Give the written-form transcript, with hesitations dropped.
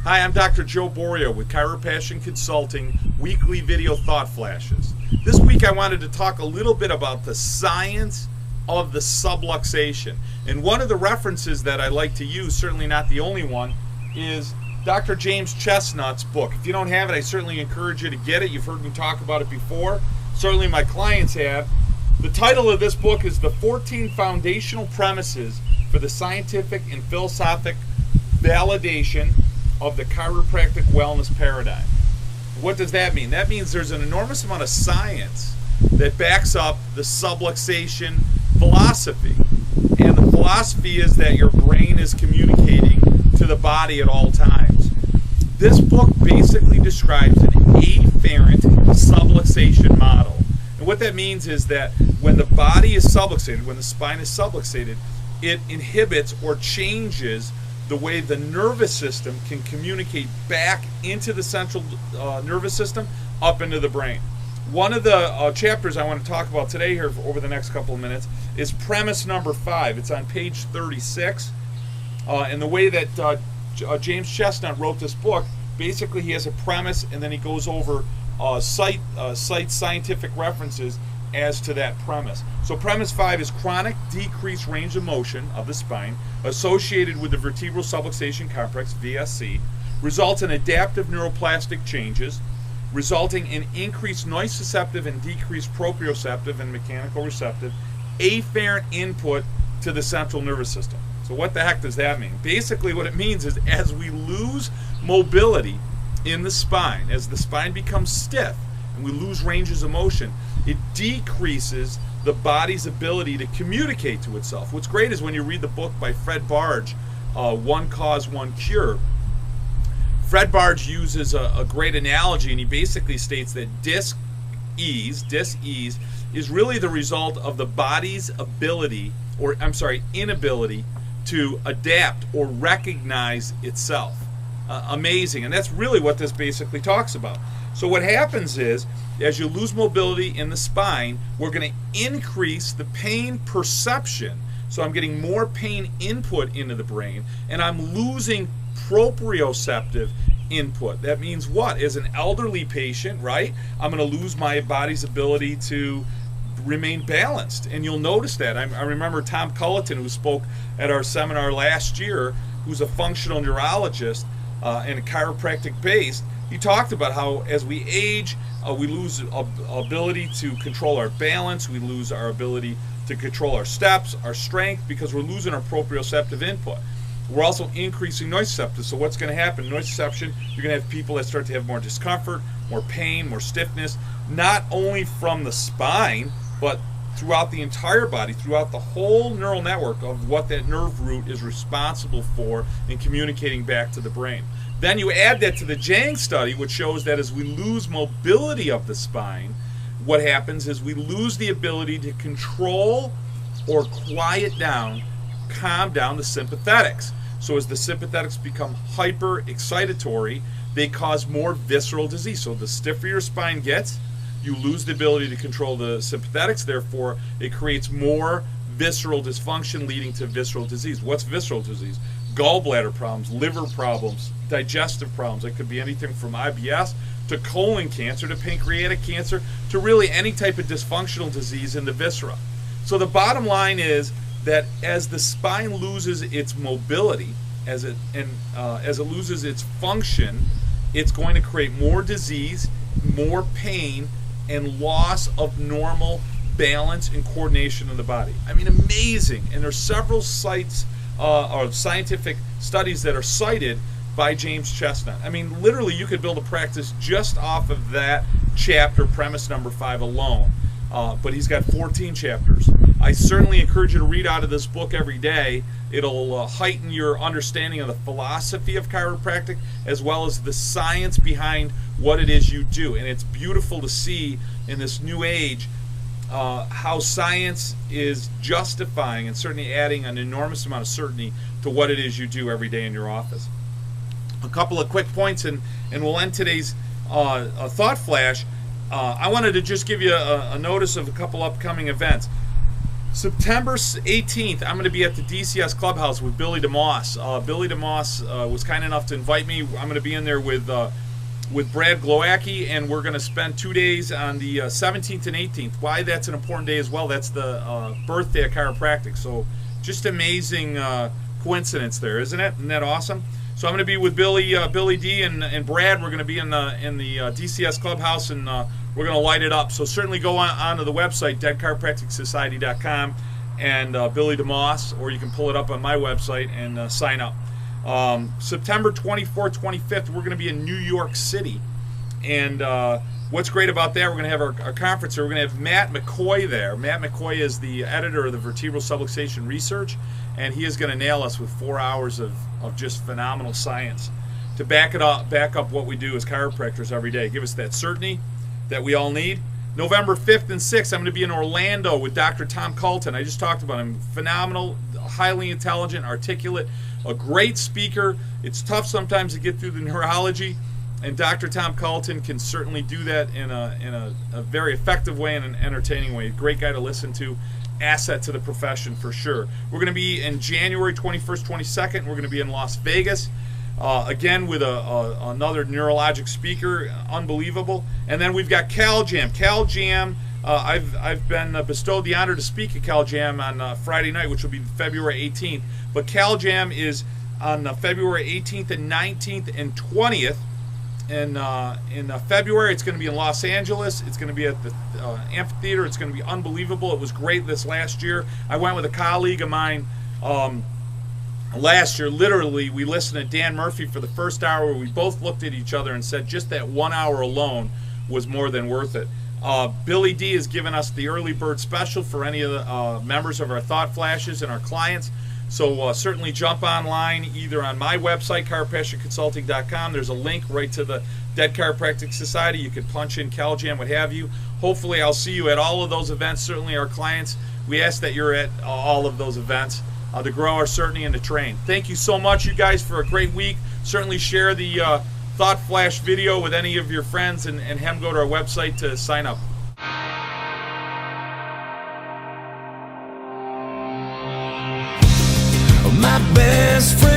Hi, I'm Dr. Joe Borio with Chiropassion Consulting weekly video thought flashes. This week I wanted to talk a little bit about the science of the subluxation. And one of the references that I like to use, certainly not the only one, is Dr. James Chestnut's book. If you don't have it, I certainly encourage you to get it. You've heard me talk about it before. Certainly my clients have. The title of this book is The 14 Foundational Premises for the Scientific and Philosophic Validation of the Chiropractic Wellness Paradigm. What does that mean? That means there's an enormous amount of science that backs up the subluxation philosophy. And the philosophy is that your brain is communicating to the body at all times. This book basically describes an afferent subluxation model. And what that means is that when the body is subluxated, when the spine is subluxated, it inhibits or changes the way the nervous system can communicate back into the central nervous system up into the brain. One of the chapters I want to talk about today here over the next couple of minutes is premise number 5. It's on page 36. And the way that James Chestnut wrote this book, basically he has a premise and then he goes over cite scientific references as to that premise. So premise 5 is chronic decreased range of motion of the spine associated with the vertebral subluxation complex, VSC, results in adaptive neuroplastic changes, resulting in increased nociceptive and decreased proprioceptive and mechanical receptive afferent input to the central nervous system. So what the heck does that mean? Basically what it means is as we lose mobility in the spine, as the spine becomes stiff and we lose ranges of motion, it decreases the body's ability to communicate to itself. What's great is when you read the book by Fred Barge, One Cause, One Cure, Fred Barge uses a great analogy, and he basically states that dis-ease is really the result of the body's inability to adapt or recognize itself. Amazing, and that's really what this basically talks about. So what happens is, as you lose mobility in the spine, we're going to increase the pain perception. So I'm getting more pain input into the brain, and I'm losing proprioceptive input. That means what? As an elderly patient, right, I'm going to lose my body's ability to remain balanced. And you'll notice that. I remember Tom Culleton, who spoke at our seminar last year, who's a functional neurologist and a chiropractic based. He talked about how as we age, we lose ability to control our balance, we lose our ability to control our steps, our strength, because we're losing our proprioceptive input. We're also increasing nociceptive. So what's going to happen? Nociception, you're going to have people that start to have more discomfort, more pain, more stiffness, not only from the spine, but throughout the entire body, throughout the whole neural network of what that nerve root is responsible for in communicating back to the brain. Then you add that to the Jang study, which shows that as we lose mobility of the spine, what happens is we lose the ability to control or quiet down, calm down the sympathetics. So as the sympathetics become hyper excitatory, they cause more visceral disease. So the stiffer your spine gets, you lose the ability to control the sympathetics, therefore it creates more visceral dysfunction leading to visceral disease. What's visceral disease? Gallbladder problems, liver problems, digestive problems. It could be anything from IBS to colon cancer to pancreatic cancer to really any type of dysfunctional disease in the viscera. So the bottom line is that as the spine loses its mobility, as it loses its function, it's going to create more disease, more pain, and loss of normal balance and coordination in the body. I mean, amazing. And there's several sites or scientific studies that are cited by James Chestnut. I mean, literally, you could build a practice just off of that chapter, premise number 5 alone. but he's got 14 chapters. I certainly encourage you to read out of this book every day. It'll heighten your understanding of the philosophy of chiropractic as well as the science behind what it is you do. And it's beautiful to see in this new age how science is justifying and certainly adding an enormous amount of certainty to what it is you do every day in your office. A couple of quick points, and we'll end today's Thought Flash. I wanted to just give you a notice of a couple upcoming events. September 18th, I'm going to be at the DCS Clubhouse with Billy DeMoss. Billy DeMoss was kind enough to invite me. I'm going to be in there with Brad Glowacki, and we're going to spend 2 days on the 17th and 18th. Why that's an important day as well, that's the birthday of chiropractic. So just amazing coincidence there, isn't it? Isn't that awesome? So I'm going to be with Billy D, and Brad. We're going to be in the DCS Clubhouse, and we're going to light it up. So certainly go onto the website, deadchiropracticsociety.com, and Billy DeMoss, or you can pull it up on my website and sign up. September 24th, 25th, we're going to be in New York City. And what's great about that, we're going to have our conference here. We're going to have Matt McCoy there. Matt McCoy is the editor of the Vertebral Subluxation Research, and he is going to nail us with 4 hours of just phenomenal science to back up what we do as chiropractors every day. Give us that certainty that we all need. November 5th and 6th, I'm going to be in Orlando with Dr. Tom Colton. I just talked about him. Phenomenal, highly intelligent, articulate, a great speaker. It's tough sometimes to get through the neurology, and Dr. Tom Colton can certainly do that in a very effective way and an entertaining way. Great guy to listen to. Asset to the profession for sure. We're going to be in January 21st, 22nd. We're going to be in Las Vegas. Again with another neurologic speaker, unbelievable. And then we've got CalJam. CalJam, I've been bestowed the honor to speak at CalJam on Friday night, which will be February 18th. But CalJam is on February 18th and 19th and 20th. And in February, it's going to be in Los Angeles. It's going to be at the amphitheater. It's going to be unbelievable. It was great this last year. I went with a colleague of mine last year. Literally, we listened to Dan Murphy for the first hour. We both looked at each other and said just that 1 hour alone was more than worth it. Billy D has given us the early bird special for any of the members of our Thought Flashes and our clients. So certainly jump online either on my website, chiropassionconsulting.com. There's a link right to the Dead Chiropractic Society. You can punch in CalJam, what have you. Hopefully I'll see you at all of those events. Certainly our clients, we ask that you're at all of those events to grow our certainty and to train. Thank you so much, you guys, for a great week. Certainly share the Thought Flash video with any of your friends, and have them go to our website to sign up. My best friend